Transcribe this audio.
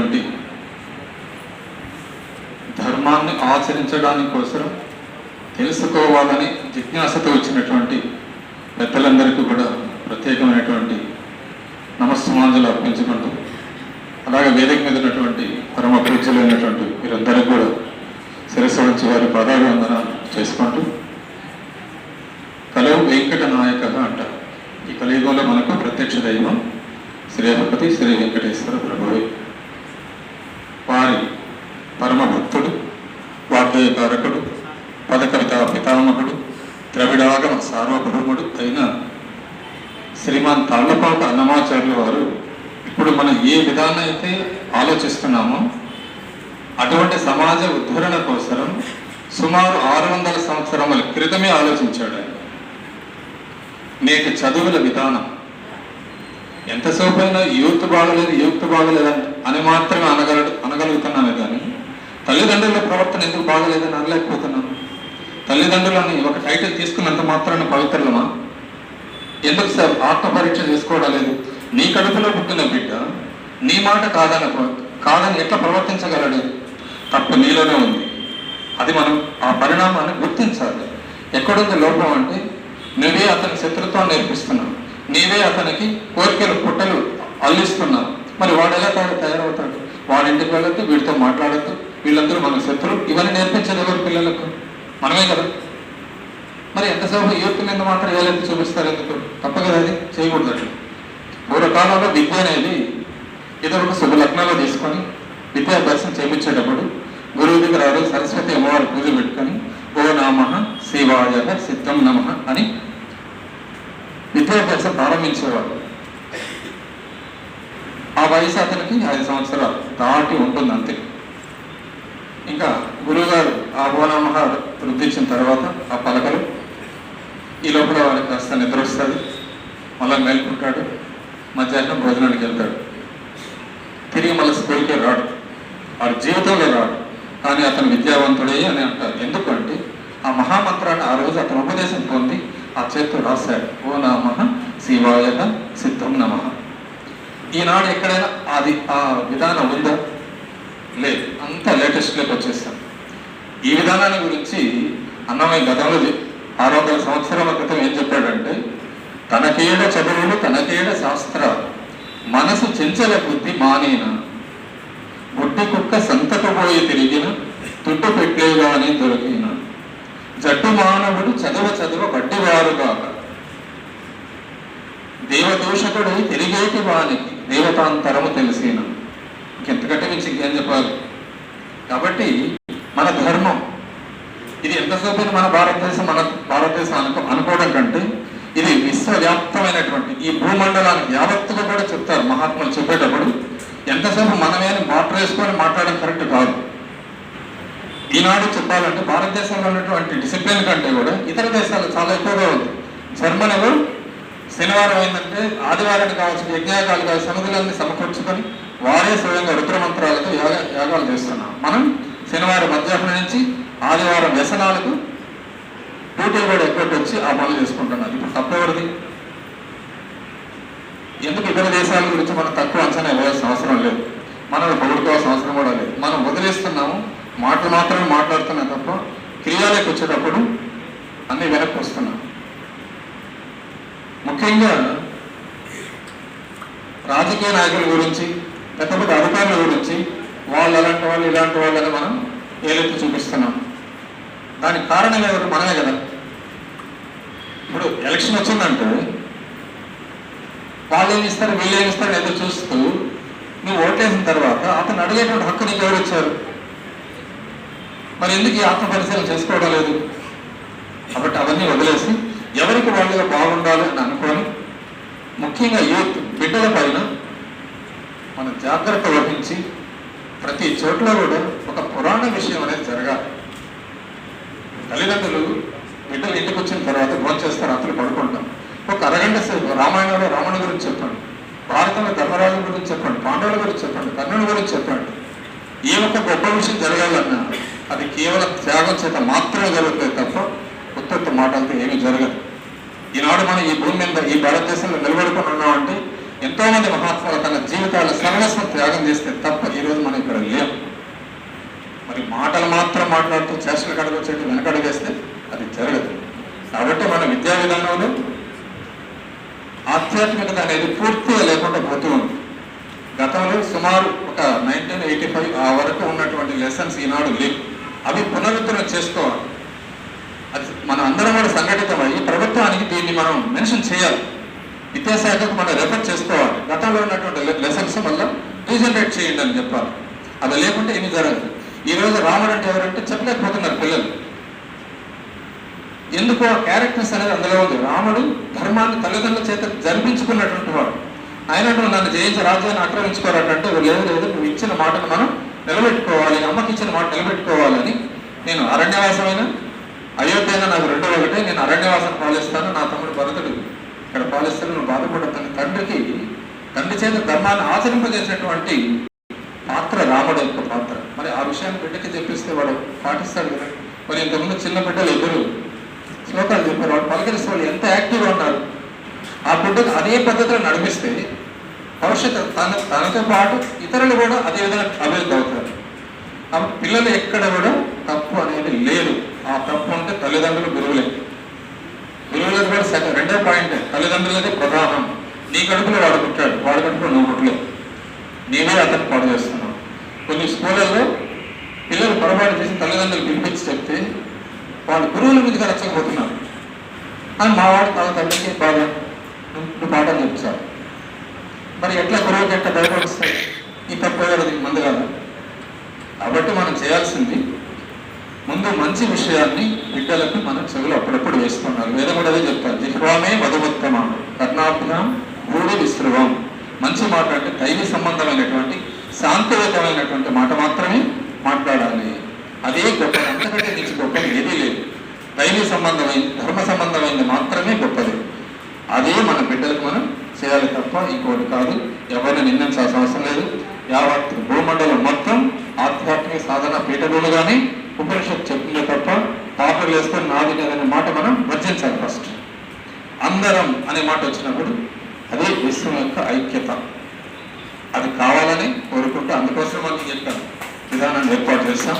జరిగేటువంటి ధర్మాన్ని ఆచరించడానికి కోసం తెలుసుకోవాలని జిజ్ఞాసతో వచ్చినటువంటి పెద్దలందరికీ కూడా ప్రత్యేకమైనటువంటి నమస్సమాంజలు అర్పించుకుంటూ, అలాగే వేదిక మీద ఉన్నటువంటి పరమ పూజ్యులైనటువంటి వీరందరికీ కూడా శిరస్సు వంచి వారి పాదాభివందన చేసుకుంటూ, కలవు వెంకట నాయక అంటారు. ఈ కలియుగంలో మనకు ప్రత్యక్ష దైవం శ్రీహపతి శ్రీ వెంకటేశ్వర ప్రభువే. వారి పరమ భక్తుడు, వాగ్గేయకారకుడు, పదకవిత పితామహుడు, ద్రవిడాగమ సార్వభౌముడు అయిన శ్రీమాన్ తాళ్లపాక అన్నమాచార్యుల వారు ఇప్పుడు మనం ఏ విధానం అయితే ఆలోచిస్తున్నామో అటువంటి సమాజ ఉద్ధరణ కోసం సుమారు 600 సంవత్సరముల క్రితమే ఆలోచించాడు ఆయన. నేటి చదువుల విధానం ఎంతసేపు అయినా యూత్ బాగలేదు అని మాత్రమే అనగలుగుతున్నామే కానీ తల్లిదండ్రుల ప్రవర్తన ఎందుకు బాగలేదని అనలేకపోతున్నాను. తల్లిదండ్రులని ఒక టైటిల్ తీసుకున్నంత మాత్రాన పవిత్రులమా? ఎందుకు సార్ ఆత్మపరీక్ష చేసుకోవడం? నీ కడుపులో పుట్టిన బిడ్డ నీ మాట కాదని ఎట్లా ప్రవర్తించగలడు? తప్పు నీలోనే ఉంది. అది మనం ఆ పరిణామాన్ని గుర్తించాలి. ఎక్కడుంది లోపం అంటే, నువ్వే అతనికి శత్రుత్వం నేర్పిస్తున్నావు, నీవే అతనికి కోరికలు పుట్టలు అల్లిస్తున్నావు. మరి వాడు ఎలా తయారవుతాడు? వాడింటికి వెళ్ళొద్దు, వీడితో మాట్లాడద్దు, వీళ్ళందరూ మన శత్రువు. ఇవన్నీ నేర్పించేది ఎవరు? పిల్లలకు మనమే కదా. మరి ఎంతసేపు యూత్ మీద మాత్రం ఏలెత్తి చూపిస్తారు ఎందుకు? తప్ప కదా, అది చేయకూడదు. అట్లా పూర్వకాలంలో విద్య అనేది ఏదో ఒక శుభ లగ్నంలో తీసుకొని విద్యాభ్యాసం చేయించేటప్పుడు గురువు దగ్గర ఆ రోజు సరస్వతి అమ్మవారి పూజ పెట్టుకొని ఓ నమః శివాయ సిద్ధం నమః అని విద్యాభ్యాసం ప్రారంభించేవాడు. ఆ వయసు అతనికి 5 సంవత్సరాలు దాటి ఉంటుంది అంతే. ఇంకా గురువుగారు ఆ ఓ నమః వృద్ధించిన తర్వాత ఆ పలకలు ఈ లోపల వారికి కాస్త నిద్ర వస్తుంది, మళ్ళీ మేల్కుంటాడు, మధ్యాహ్నం భోజనానికి వెళ్తాడు, తిరిగి మళ్ళీ స్కూల్కే రాడు, వాడి జీవితంలో రాడు. కానీ అతను విద్యావంతుడే అని అంటారు. ఎందుకంటే ఆ మహామంత్రాన్ని ఆ రోజు అతను ఉపదేశం పొంది ఆ చేతితో రాశాడు, ఓ నమః శివాయ సిద్ధం నమః. ఈనాడు ఎక్కడైనా అది ఆ విధానం ఉందా? లేదు, అంతా లేటెస్ట్లోకి వచ్చేస్తాం. ఈ విధానాన్ని గురించి అన్నమయ్య గతంలో 600 సంవత్సరాల క్రితం ఏం చెప్పాడంటే, తనకేడ చదువులు తనకేడ శాస్త్రాలు, మనసు చెంచల బుద్ధి మానేన, బుడ్డి కుక్క సంతకపోయి తిరిగిన, తుట్టు పెట్టేగాని దొరికిన, జట్టు మానవుడు చదువ బడ్డివారుగాక, దేవదూషకుడు తిరిగేటి వానికి దేవతాంతరము తెలిసిన. ఇంకెంతకంటే మించి ఇంకేం చెప్పాలి? కాబట్టి మన ధర్మం ఇది ఎంతసేపు మన భారతదేశం అనుకోవడం కంటే ఇది విశ్వవ్యాప్తమైనటువంటి ఈ భూమండలానికి యావత్తుగా కూడా చెప్తారు మహాత్ములు చెప్పేటప్పుడు. ఎంతసేపు మనమే మాటలు వేసుకొని మాట్లాడడం కరెక్ట్ కాదు. ఈనాడు చెప్పాలంటే భారతదేశంలో ఉన్నటువంటి డిసిప్లిన్ కంటే కూడా ఇతర దేశాలు చాలా ఎక్కువగా ఉంది. జర్మనీలో శనివారం అయిందంటే ఆదివారాన్ని కావచ్చు, యజ్ఞయాగాలు కావచ్చు, సమిధులన్నీ సమకూర్చుకొని వారే స్వయంగా రుద్రమంత్రాలతో యాగాలు చేస్తున్నాం. మనం శనివారం మధ్యాహ్నం నుంచి ఆదివారం వ్యసనాలకు డ్యూటీలు కూడా ఎక్కువ వచ్చి ఆ పనులు చేసుకుంటున్నారు. ఇప్పుడు తప్పెవరిది? ఎందుకు ఇతర దేశాల గురించి మనం తక్కువ అంచనా ఇవ్వాల్సిన అవసరం లేదు, మనం పొగుడుకోవాల్సిన అవసరం కూడా లేదు. మనం వదిలేస్తున్నాము, మాటలు మాత్రమే మాట్లాడుతున్నాం తప్ప క్రియలకు వచ్చేటప్పుడు అన్ని వెనక్కి వస్తున్నాం. ముఖ్యంగా రాజకీయ నాయకుల గురించి, పెద్ద పెద్ద అధికారుల గురించి వాళ్ళు అలాంటి వాళ్ళు ఇలాంటి వాళ్ళని మనం ఏలెత్తి చూపిస్తున్నాం. దానికి కారణం ఎవరు? మనమే కదా. ఇప్పుడు ఎలక్షన్ వచ్చిందంటే వాళ్ళు ఏమి ఇస్తారు, వీళ్ళు ఏమి ఇస్తారని ఎదురు చూస్తూ నువ్వు ఓటేసిన తర్వాత అతను అడిగేటువంటి హక్కు నీకు ఎవరు ఇచ్చారు? మరి ఎందుకు ఈ ఆత్మ పరిశీలన చేసుకోవడం లేదు? కాబట్టి అవన్నీ వదిలేసి ఎవరికి వాళ్ళుగా బాగుండాలి అని అనుకొని, ముఖ్యంగా యూత్ బిడ్డల పైన మనం జాగ్రత్త వహించి ప్రతి చోట్ల కూడా ఒక పురాణ విషయం అనేది జరగాలి. తల్లిదండ్రులు బిడ్డలు ఇంటికి వచ్చిన తర్వాత భోజనం చేస్తారు, రాత్రులు పడుకుంటాం. ఒక అరగంట సేపు రామాయణంలో రావణుడి గురించి చెప్పండి, భారతంలో ధర్మరాజు గురించి చెప్పండి, పాండవుల గురించి చెప్పండి, కర్ణుడి గురించి చెప్పండి. ఏ ఒక్క గొప్ప విషయం జరగాలన్నా అది కేవలం త్యాగం చేత మాత్రమే జరుగుతుంది తప్ప ఉత్తత్త మాటలతో ఏమీ జరగదు. ఈనాడు మనం ఈ భూమి మీద ఈ భారతదేశంలో నిలబడుకుని ఉన్నామంటే ఎంతో మంది మహాత్ములు తన జీవితాల సర్వస్వం త్యాగం చేస్తే తప్ప ఈరోజు మరి మాటలు మాత్రం మాట్లాడుతూ చేష్టలు కడగొచ్చేట్టు వెనకడుగేస్తే అది జరగదు. కాబట్టి మన విద్యా విధానంలో ఆధ్యాత్మికత అనేది పూర్తిగా లేకుండా పోతూ ఉంది. గతంలో సుమారు ఒక 1985 ఆ వరకు ఉన్నటువంటి లెసన్స్ ఈనాడు లేవు. అవి పునరుద్ధరణ చేసుకోవాలి. అది మన అందరం కూడా సంఘటితమయ్యి ప్రభుత్వానికి దీన్ని మనం మెన్షన్ చేయాలి. విద్యాశాఖకు మనం రెఫర్ చేసుకోవాలి. గతంలో ఉన్నటువంటి లెసన్స్ వల్ల రీజనరేట్ చేయండి అని చెప్పాలి. అది లేకుంటే ఏమి జరగదు. ఈరోజు రాముడు అంటే ఎవరంటే చెప్పలేకపోతున్నారు పిల్లలు. ఎందుకు ఆ క్యారెక్టర్స్ అనేది అందులో ఉంది. రాముడు ధర్మాన్ని తల్లిదండ్రుల చేత జరిపించుకున్నటువంటి వాడు. ఆయన నన్ను జయించి రాజ్యాన్ని ఆక్రమించుకోవాలంటే లేదు లేదు, నువ్వు ఇచ్చిన మాటను మనం నిలబెట్టుకోవాలి, అమ్మకి ఇచ్చిన మాట నిలబెట్టుకోవాలని. నేను అరణ్యవాసమైన అయోధ్య నాకు రెండో ఒకటే, నేను అరణ్యవాసం పాలిస్తాను, నా తమ్ముడు భరతుడు ఇక్కడ పాలిస్తాను, నువ్వు బాధపడతాను. తండ్రి చేత ధర్మాన్ని ఆచరింపజేసినటువంటి పాత్ర రాముడు యొక్క పాత్ర. మరి ఆ విషయాన్ని బిడ్డకి చెప్పిస్తే వాడు పాటిస్తాడు కదా. మరి ఇంతకుముందు చిన్న బిడ్డలు ఎదురు శ్లోకాలు చెప్పారు, వాడు పలకరిస్తే వాళ్ళు ఎంత యాక్టివ్గా ఉన్నారు. ఆ బిడ్డకు అదే పద్ధతిలో నడిపిస్తే భవిష్యత్తు తనతో పాటు ఇతరులు కూడా అదే విధంగా అభివృద్ధి అవుతారు. కాబట్టి పిల్లలు ఎక్కడ కూడా తప్పు అనేది లేదు. ఆ తప్పు అంటే తల్లిదండ్రులు గురువులే. గురువులకు కూడా రెండో పాయింట్, తల్లిదండ్రులది ప్రధానం. నీ కడుపులో వాడు పుట్టాడు, వాడి కడుపులో నువ్వు పుట్టలేదు, నీవే అతను పాడు చేస్తున్నావు. కొన్ని స్కూళ్ళల్లో పిల్లలు పొరపాటు చేసి తల్లిదండ్రులు పిలిపించి చెప్తే వాళ్ళు గురువుల మీదకి రచ్చకపోతున్నారు. అని మా వాడు తన తండ్రికి బాగా నువ్వు పాఠం చెప్తారు. మరి ఎట్లా గురువుకి ఎట్లా భయపడిస్తాయి? ఈ తప్పది మంది కాదు. కాబట్టి మనం చేయాల్సింది ముందు మంచి విషయాన్ని బిడ్డలకు మనం చెవులు అప్పుడప్పుడు వేస్తున్నారు. వేదం కూడా అదే చెప్తారు, జిహ్వామే వధవోత్తమ కర్ణాభ్యాం భూడి విస్తృవం. మంచి మాట అంటే దైవ సంబంధమైనటువంటి శాంతియుతమైనటువంటి మాట మాత్రమే మాట్లాడాలి. అదే గొప్ప, అంతకంటే నీకు గొప్పది ఏదీ లేదు. దైవ సంబంధమైంది, ధర్మ సంబంధమైంది మాత్రమే గొప్పది. అదే మన బిడ్డలకు మనం చేయాలి తప్ప ఇంకోటి కాదు. ఎవరిని నిందించాల్సిన అవసరం లేదు. యావత్ భూమండలం మొత్తం ఆధ్యాత్మిక సాధన పీఠభూలుగానే ఉపనిషత్తు చెప్తుంది తప్ప తాపర్లు వేసుకొని నాది అనే మాట మనం వర్జించాలి. ఫస్ట్ అందరం అనే మాట వచ్చినప్పుడు అదే విశ్వం యొక్క ఐక్యత. అది కావాలని కోరుకుంటూ అందుకోసం మనం చెప్పాను విధానాన్ని ఏర్పాటు చేస్తాం.